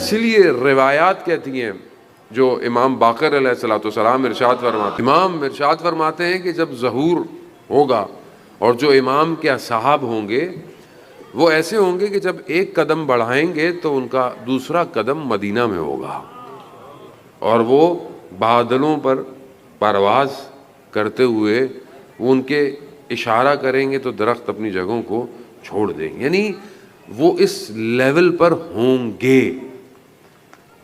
اسی لیے روایات کہتی ہیں، جو امام باقر علیہ الصلوۃ والسلام ارشاد فرماتے ہیں کہ جب ظہور ہوگا اور جو امام کے اصحاب ہوں گے وہ ایسے ہوں گے کہ جب ایک قدم بڑھائیں گے تو ان کا دوسرا قدم مدینہ میں ہوگا، اور وہ بادلوں پر پرواز کرتے ہوئے وہ ان کے اشارہ کریں گے تو درخت اپنی جگہوں کو چھوڑ دیں گے، یعنی وہ اس لیول پر ہوں گے۔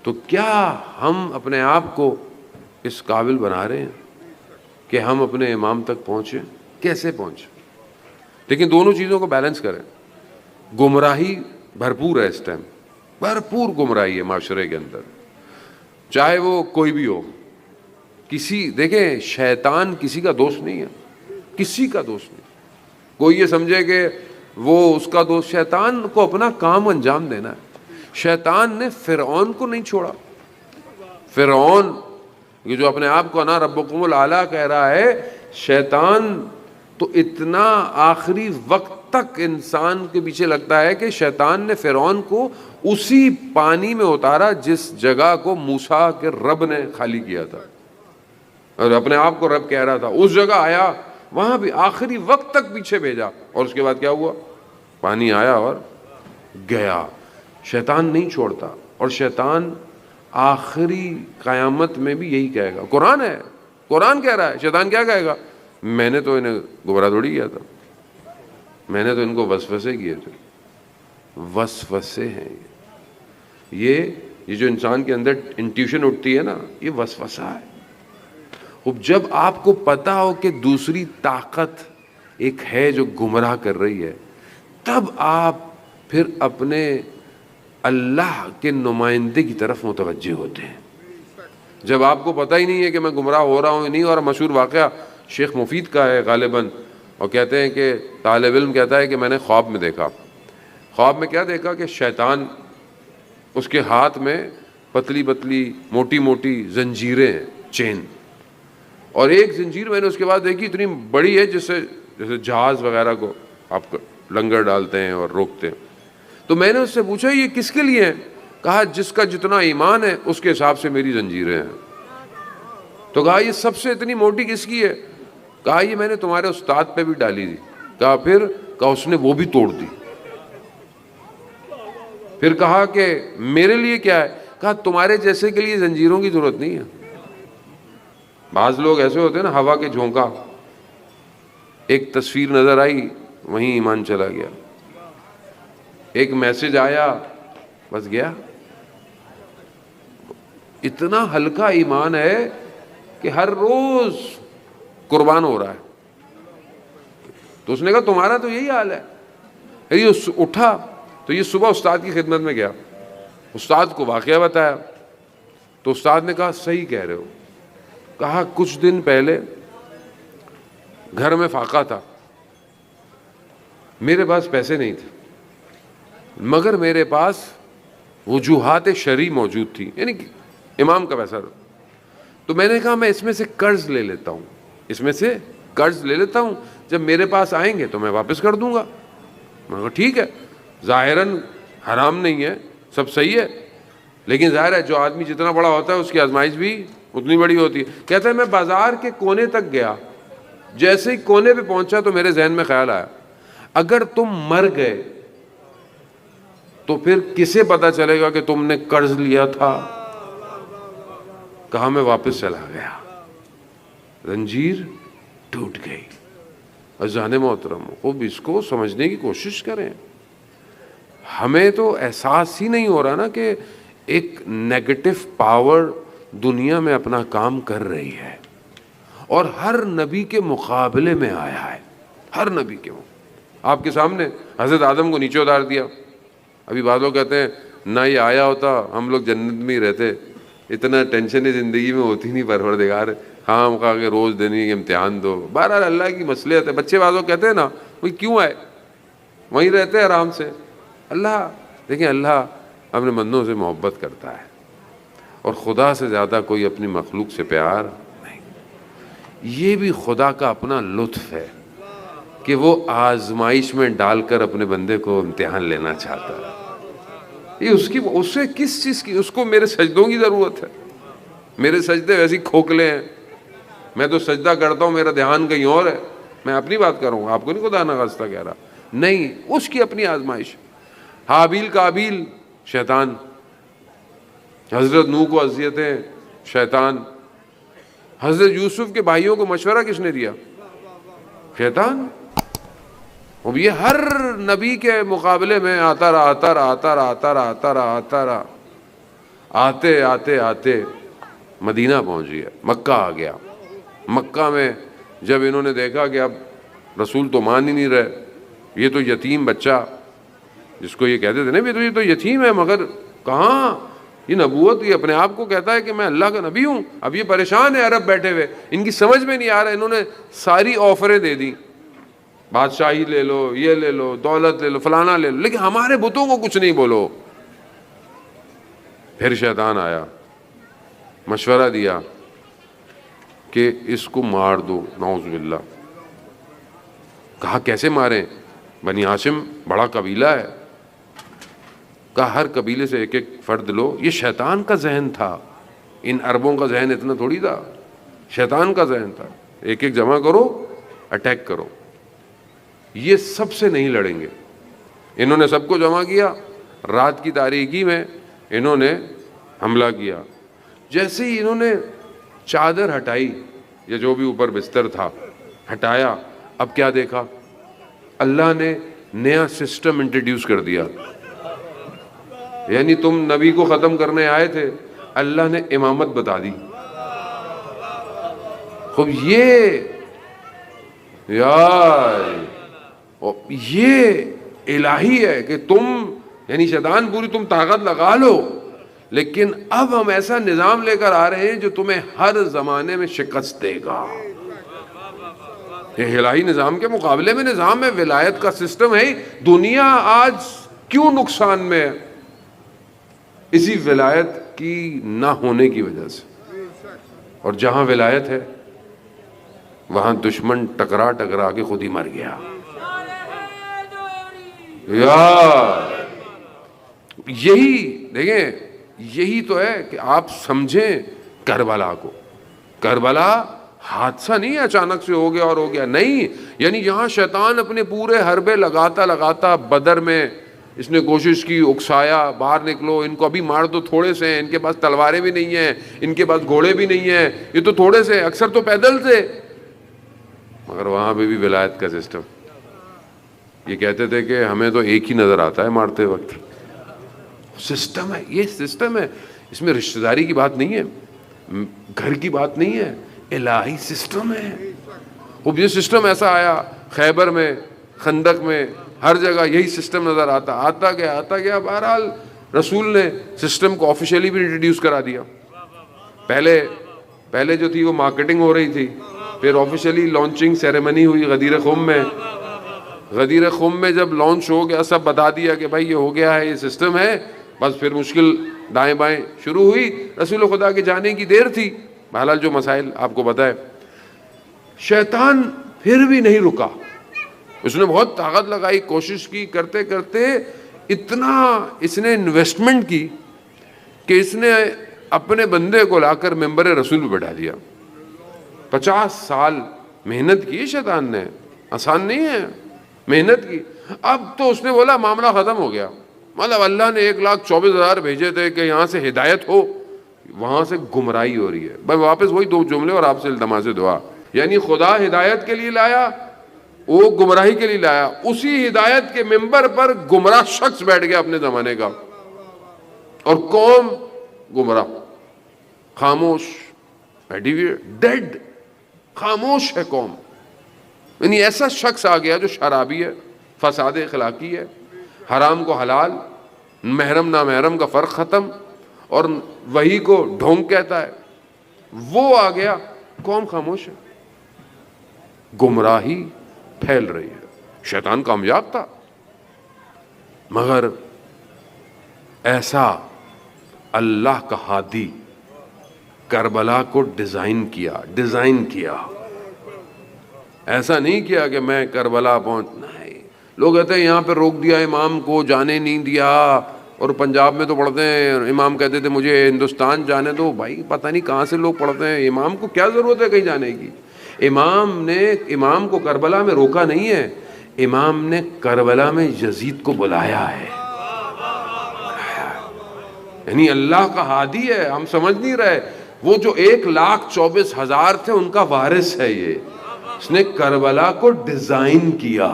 تو کیا ہم اپنے آپ کو اس قابل بنا رہے ہیں کہ ہم اپنے امام تک پہنچیں؟ کیسے پہنچیں؟ لیکن دونوں چیزوں کو بیلنس کریں۔ گمراہی بھرپور ہے، اس ٹائم بھرپور گمراہی ہے معاشرے کے اندر، چاہے وہ کوئی بھی ہو۔ دیکھیں شیطان کسی کا دوست نہیں ہے، کسی کا دوست نہیں۔ کوئی یہ سمجھے کہ وہ اس کا دوست، شیطان کو اپنا کام انجام دینا ہے۔ شیطان نے فرعون کو نہیں چھوڑا۔ فرعون یہ جو اپنے آپ کو انا ربکم الاعلی کہہ رہا ہے، شیطان تو اتنا آخری وقت تک انسان کے پیچھے لگتا ہے کہ شیطان نے فرعون کو اسی پانی میں اتارا جس جگہ کو موسیٰ کے رب نے خالی کیا تھا، اور اپنے آپ کو رب کہہ رہا تھا، اس جگہ آیا، وہاں بھی آخری وقت تک پیچھے بھیجا، اور اس کے بعد کیا ہوا؟ پانی آیا اور گیا۔ شیطان نہیں چھوڑتا، اور شیطان آخری قیامت میں بھی یہی کہے گا۔ قرآن ہے، قرآن کہہ رہا ہے، شیطان کیا کہے گا؟ میں نے تو انہیں گمراہ تھوڑی کیا تھا، میں نے تو ان کو وسوسے کیے تھے۔ وسوسے ہیں یہ جو انسان کے اندر انٹیوشن اٹھتی ہے نا، یہ وسوسہ ہے۔ اب جب آپ کو پتا ہو کہ دوسری طاقت ایک ہے جو گمراہ کر رہی ہے، تب آپ پھر اپنے اللہ کے نمائندے کی طرف متوجہ ہوتے ہیں۔ جب آپ کو پتہ ہی نہیں ہے کہ میں گمراہ ہو رہا ہوں یا نہیں، اور مشہور واقعہ شیخ مفید کا ہے غالباً، اور کہتے ہیں کہ طالب علم کہتا ہے کہ میں نے خواب میں دیکھا۔ خواب میں کیا دیکھا؟ کہ شیطان، اس کے ہاتھ میں پتلی پتلی موٹی موٹی زنجیریں ہیں، چین، اور ایک زنجیر میں نے اس کے بعد دیکھی اتنی بڑی ہے جیسے جہاز وغیرہ کو آپ لنگر ڈالتے ہیں اور روکتے ہیں۔ تو میں نے اس سے پوچھا یہ کس کے لیے ہے؟ کہا جس کا جتنا ایمان ہے اس کے حساب سے میری زنجیریں ہیں۔ تو کہا یہ سب سے اتنی موٹی کس کی ہے؟ کہا یہ میں نے تمہارے استاد پہ بھی ڈالی تھی۔ کہا پھر؟ کہا اس نے وہ بھی توڑ دی۔ پھر کہا کہ میرے لیے کیا ہے؟ کہا تمہارے جیسے کے لیے زنجیروں کی ضرورت نہیں ہے۔ بعض لوگ ایسے ہوتے ہیں نا، ہوا کے جھونکا، ایک تصویر نظر آئی وہیں ایمان چلا گیا، ایک میسج آیا بس گیا۔ اتنا ہلکا ایمان ہے کہ ہر روز قربان ہو رہا ہے۔ تو اس نے کہا تمہارا تو یہی حال ہے۔ یہ اٹھا تو یہ صبح استاد کی خدمت میں گیا، استاد کو واقعہ بتایا، تو استاد نے کہا صحیح کہہ رہے ہو۔ کہا کچھ دن پہلے گھر میں فاقہ تھا، میرے پاس پیسے نہیں تھے، مگر میرے پاس وجوہات شرعی موجود تھی، یعنی امام کا پیسہ تھا۔ تو میں نے کہا میں اس میں سے قرض لے لیتا ہوں، اس میں سے قرض لے لیتا ہوں، جب میرے پاس آئیں گے تو میں واپس کر دوں گا۔ میں کہا ٹھیک ہے، ظاہراً حرام نہیں ہے، سب صحیح ہے، لیکن ظاہر ہے جو آدمی جتنا بڑا ہوتا ہے اس کی آزمائش بھی اتنی بڑی ہوتی ہے۔ کہتا ہے میں بازار کے کونے تک گیا، جیسے ہی کونے پہ پہنچا تو میرے ذہن میں خیال آیا اگر تم مر گئے تو پھر کسے پتا چلے گا کہ تم نے قرض لیا تھا؟ کہا میں واپس چلا گیا، زنجیر ٹوٹ گئی۔ عزیزان محترم، خوب اس کو سمجھنے کی کوشش کریں۔ ہمیں تو احساس ہی نہیں ہو رہا نا کہ ایک نیگیٹو پاور دنیا میں اپنا کام کر رہی ہے، اور ہر نبی کے مقابلے میں آیا ہے، ہر نبی کے آپ کے سامنے حضرت آدم کو نیچے اتار دیا۔ ابھی بعض لوگ کہتے ہیں نہ یہ آیا ہوتا ہم لوگ جنت میں ہی رہتے، اتنا ٹینشن زندگی میں ہوتی نہیں، پروردگار ہاں ہم کہا کہ روز دینے کے امتحان دو۔ بہرحال اللہ کی مصلحت ہے۔ بچے بعض لوگ کہتے ہیں نا وہ کیوں آئے، وہیں رہتے آرام سے۔ اللہ دیکھیں، اللہ اپنے بندوں سے محبت کرتا ہے، اور خدا سے زیادہ کوئی اپنی مخلوق سے پیار نہیں۔ یہ بھی خدا کا اپنا لطف ہے کہ وہ آزمائش میں ڈال کر اپنے بندے کو امتحان لینا چاہتا ہے۔ یہ اس سے کس چیز کی، اس کو میرے سجدوں کی ضرورت ہے؟ میرے سجدے ویسے کھوکھلے ہیں، میں تو سجدہ کرتا ہوں میرا دھیان کہیں اور ہے. میں اپنی بات کر رہا ہوں، آپ کو نہیں خدا نخواستہ کہہ رہا. نہیں، اس کی اپنی آزمائش. حابیل قابیل، شیطان. حضرت نوح کو اذیتیں، شیطان. حضرت یوسف کے بھائیوں کو مشورہ کس نے دیا؟ شیطان. اب یہ ہر نبی کے مقابلے میں آتا رہا. آتے آتے آتے مدینہ پہنچ گیا، مکہ آ گیا. مکہ میں جب انہوں نے دیکھا کہ اب رسول تو مان ہی نہیں رہے، یہ تو یتیم بچہ، جس کو یہ کہتے تھے نا یہ تو یتیم ہے، مگر کہاں یہ نبوت، یہ اپنے آپ کو کہتا ہے کہ میں اللہ کا نبی ہوں. اب یہ پریشان ہے عرب بیٹھے ہوئے، ان کی سمجھ میں نہیں آ رہا. انہوں نے ساری آفریں دے دی، بادشاہی لے لو، یہ لے لو، دولت لے لو، فلانا لے لو، لیکن ہمارے بتوں کو کچھ نہیں بولو. پھر شیطان آیا، مشورہ دیا کہ اس کو مار دو. نعوذ باللہ. کہا کیسے ماریں؟ بنی ہاشم بڑا قبیلہ ہے، کہا ہر قبیلے سے ایک ایک فرد لو. یہ شیطان کا ذہن تھا، ان عربوں کا ذہن اتنا تھوڑی تھا، شیطان کا ذہن تھا. ایک ایک جمع کرو، اٹیک کرو. یہ سب سے نہیں لڑیں گے. انہوں نے سب کو جمع کیا، رات کی تاریکی میں انہوں نے حملہ کیا. جیسے ہی انہوں نے چادر ہٹائی یا جو بھی اوپر بستر تھا ہٹایا، اب کیا دیکھا؟ اللہ نے نیا سسٹم انٹروڈیوس کر دیا. یعنی تم نبی کو ختم کرنے آئے تھے، اللہ نے امامت بتا دی. خوب یہ یار یہ الہی ہے کہ تم، یعنی شیطان پوری تم طاقت لگا لو، لیکن اب ہم ایسا نظام لے کر آ رہے ہیں جو تمہیں ہر زمانے میں شکست دے گا. یہ الہی نظام کے مقابلے میں نظام ہے، ولایت کا سسٹم ہے. دنیا آج کیوں نقصان میں ہے؟ اسی ولایت کی نہ ہونے کی وجہ سے. اور جہاں ولایت ہے وہاں دشمن ٹکرا ٹکرا کے خود ہی مر گیا. یار یہی دیکھیں، یہی تو ہے کہ آپ سمجھیں کربلا کو. کربلا حادثہ نہیں اچانک سے ہو گیا اور ہو گیا، نہیں. یعنی یہاں شیطان اپنے پورے حربے لگاتا لگاتا بدر میں اس نے کوشش کی، اکسایا باہر نکلو، ان کو ابھی مار دو، تھوڑے سے ہیں، ان کے پاس تلواریں بھی نہیں ہیں، ان کے پاس گھوڑے بھی نہیں ہیں، یہ تو تھوڑے سے، اکثر تو پیدل تھے. مگر وہاں پہ بھی ولایت کا سسٹم. یہ کہتے تھے کہ ہمیں تو ایک ہی نظر آتا ہے مارتے وقت. سسٹم ہے، یہ سسٹم ہے. اس میں رشتہ داری کی بات نہیں ہے، گھر کی بات نہیں ہے، الہی سسٹم ہے. اب یہ سسٹم ایسا آیا خیبر میں، خندق میں، ہر جگہ یہی سسٹم نظر آتا گیا. بہرحال رسول نے سسٹم کو آفیشیلی بھی انٹروڈیوس کرا دیا. پہلے جو تھی وہ مارکیٹنگ ہو رہی تھی، پھر آفیشیلی لانچنگ سیریمنی ہوئی غدیر خم میں. غدیر خم میں جب لانچ ہو گیا، سب بتا دیا کہ بھائی یہ ہو گیا ہے، یہ سسٹم ہے. بس پھر مشکل دائیں بائیں شروع ہوئی. رسول خدا کے جانے کی دیر تھی. بہرحال جو مسائل آپ کو پتہ ہے. شیطان پھر بھی نہیں رکا، اس نے بہت طاقت لگائی، کوشش کی، کرتے کرتے اتنا اس نے انویسٹمنٹ کی کہ اس نے اپنے بندے کو لا کر ممبر رسول پہ بٹھا دیا. 50 سال محنت کی شیطان نے، آسان نہیں ہے، محنت کی. اب تو اس نے بولا معاملہ ختم ہو گیا. مطلب اللہ نے 1,24,000 بھیجے تھے کہ یہاں سے ہدایت ہو، وہاں سے گمراہی ہو رہی ہے. بھائی واپس وہی 2 جملے اور آپ سے التماس دعا. یعنی خدا ہدایت کے لیے لایا، وہ گمراہی کے لیے لایا. اسی ہدایت کے ممبر پر گمراہ شخص بیٹھ گیا اپنے زمانے کا، اور قوم گمراہ، خاموش، ڈیڈ، خاموش ہے قوم. یعنی ایسا شخص آ گیا جو شرابی ہے، فساد اخلاقی ہے، حرام کو حلال، محرم نامحرم کا فرق ختم، اور وہی کو ڈھونگ کہتا ہے. وہ آ گیا، قوم خاموش ہے، گمراہی پھیل رہی ہے. شیطان کامیاب تھا، مگر ایسا اللہ کا ہادی کربلا کو ڈیزائن کیا. ایسا نہیں کیا کہ میں کربلا نہیں. لوگ کہتے ہیں یہاں پہ روک دیا امام کو، جانے نہیں دیا، اور پنجاب میں تو پڑھتے ہیں، امام کہتے تھے مجھے ہندوستان جانے دو. بھائی پتہ نہیں کہاں سے لوگ پڑھتے ہیں، امام کو کیا ضرورت ہے کہیں جانے کی؟ امام کو کربلا میں روکا نہیں ہے، امام نے کربلا میں یزید کو بلایا ہے. یعنی اللہ کا ہادی ہے، ہم سمجھ نہیں رہے. وہ جو 1,24,000 تھے ان کا وارث ہے یہ. اس نے کربلا کو ڈیزائن کیا،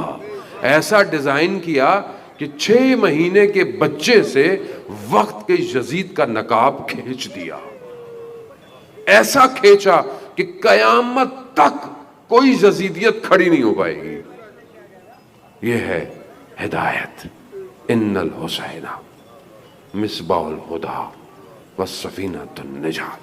ایسا ڈیزائن کیا کہ 6 مہینے کے بچے سے وقت کے یزید کا نقاب کھینچ دیا. ایسا کھینچا کہ قیامت تک کوئی یزیدیت کھڑی نہیں ہو پائے گی. یہ ہے ہدایت. ان الحسین مصباح الہدی والسفینۃ النجات.